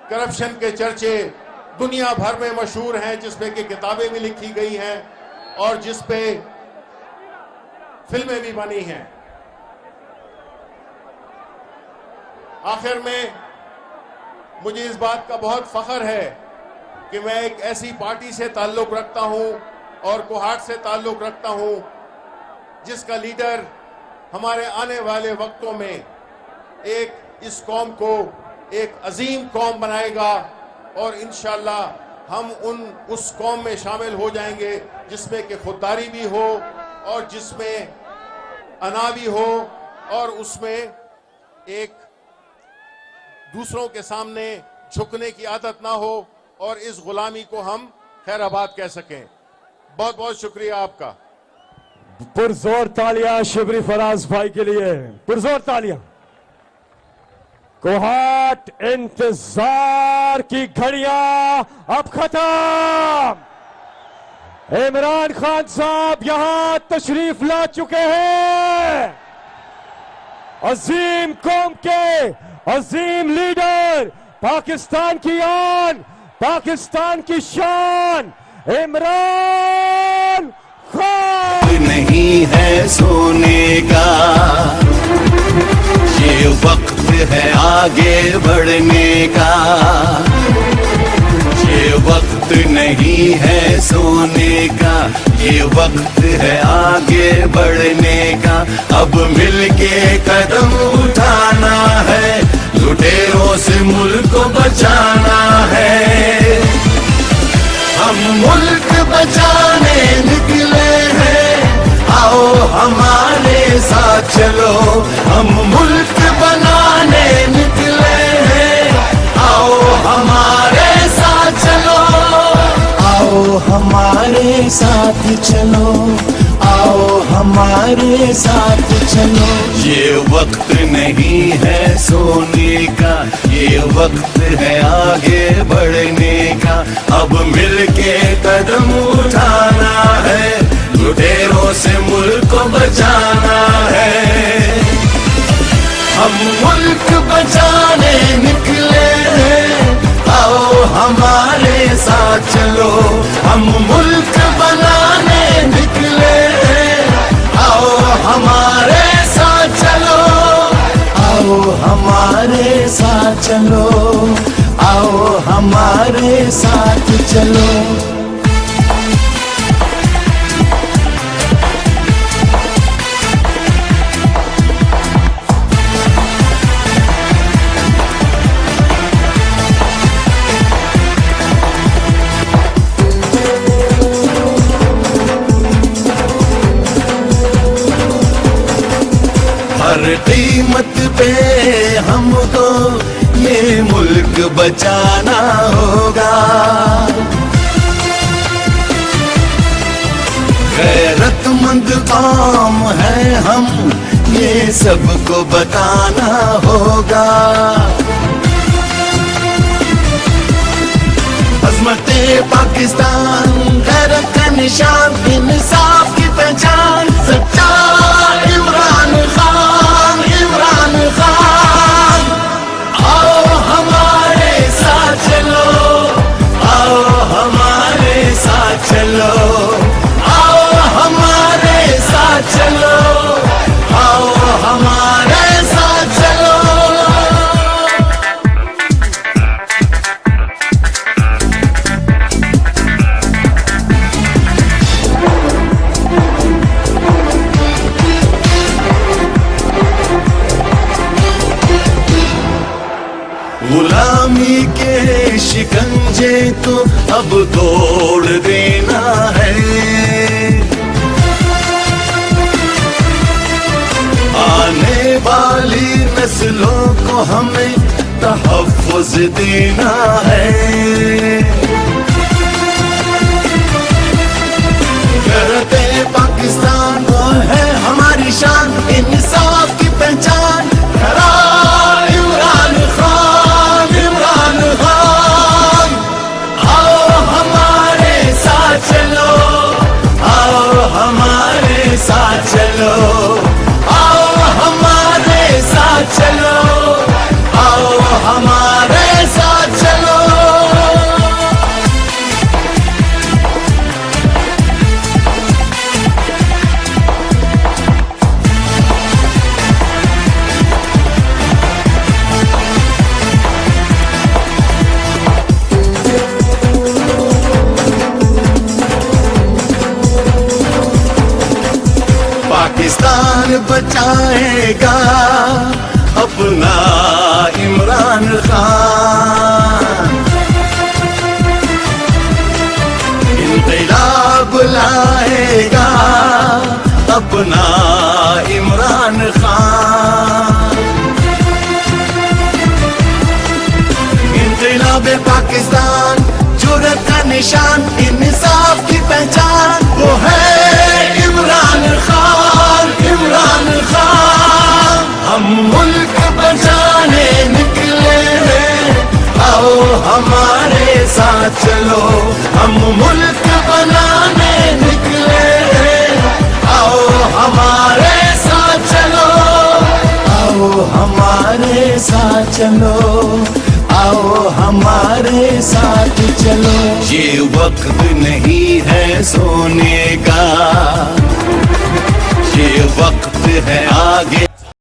Corruption के चर्चे दुनिया भर में मशहूर हैं, जिसपे कि किताबें भी लिखी गई हैं और जिस पे फिल्में भी बनी हैं। आखिर में मुझे इस बात का बहुत फख्र है कि मैं एक ऐसी पार्टी से ताल्लुक रखता हूं और कोहाट से ताल्लुक रखता हूं जिसका लीडर हमारे आने वाले वक्तों में एक इस कौम को एक अजीम कौम बनाएगा और इंशाअल्लाह हम उस कौम में शामिल हो जाएंगे जिसमें कि खुददारी भी हो और जिसमें अना भी हो और उसमें एक दूसरों के सामने झुकने की आदत ना हो और इस गुलामी को हम खैराबाद कह सकें। बहुत बहुत शुक्रिया आपका। पुरजोर तालियां शिबरी फराज भाई के लिए, पुरजोर तालियां। कोहाट इंतजार की घड़ियां अब खत्म। इमरान खान साहब यहां तशरीफ ला चुके हैं। अजीम कौम के अजीम लीडर, पाकिस्तान की आन, पाकिस्तान की शान, इमरान खान। नहीं है सोने का, ये वक्त है आगे बढ़ने का। ये वक्त नहीं है सोने का, ये वक्त है आगे बढ़ने का। अब मिलके कदम उठाना है, लुटेरों से मुल्क को बचाना है। हम मुल्क बचाने निकले हैं, आओ हमारे साथ चलो। हम मुल्क बनाने निकले हैं, आओ हमारे साथ चलो। आओ हमारे साथ चलो, आओ हमारे साथ चलो। ये वक्त नहीं है सोने का, ये वक्त है आगे बढ़ने का। अब मिलके कदम उठाना है, लुटेरों से मुल्क को बचाना है। हम मुल्क बचाने निकले हैं, आओ हमारे साथ चलो। हम मुल्क बनाने निकले हैं, आओ हमारे साथ चलो। आओ हमारे साथ चलो, आओ हमारे साथ चलो। हर कीमत पे हमको ये मुल्क बचाना होगा। गैरतमंद कौम है हम, ये सबको बताना होगा। अज़मते पाकिस्तान, गैरत का निशान, इंसाफ की पहचान, सच्चा इमरान खान, इमरान खान। आओ हमारे साथ चलो, आओ हमारे साथ चलो। आओ हमारे साथ चलो, आओ हमारे साथ चलो। गुलामी के शिकंजे तो अब तोड़ देना है। आने वाली नस्लों को हमें तहफ़्फ़ुज़ देना है। गैरते पाकिस्तान वो है हमारी शान, इंसाफ की पहचान। इमरान खान, इमरान खान। आओ हमारे साथ चलो, आओ हमारे साथ चलो। आओ हमारे साथ चलो, आओ हमारे साथ चलो। इनकलाब पाकिस्तान, जुर्रत का निशान, इंसाफ की पहचान, वो है इमरान खान, इमरान खान। हम मुल्क बचाने निकले हैं, आओ हमारे साथ चलो। हम मुल्क बनाने निकले हैं, आओ हमारे साथ चलो। आओ हमारे साथ चलो, आओ हमारे साथ चलो। ये वक्त नहीं है सोने का, ये वक्त है आगे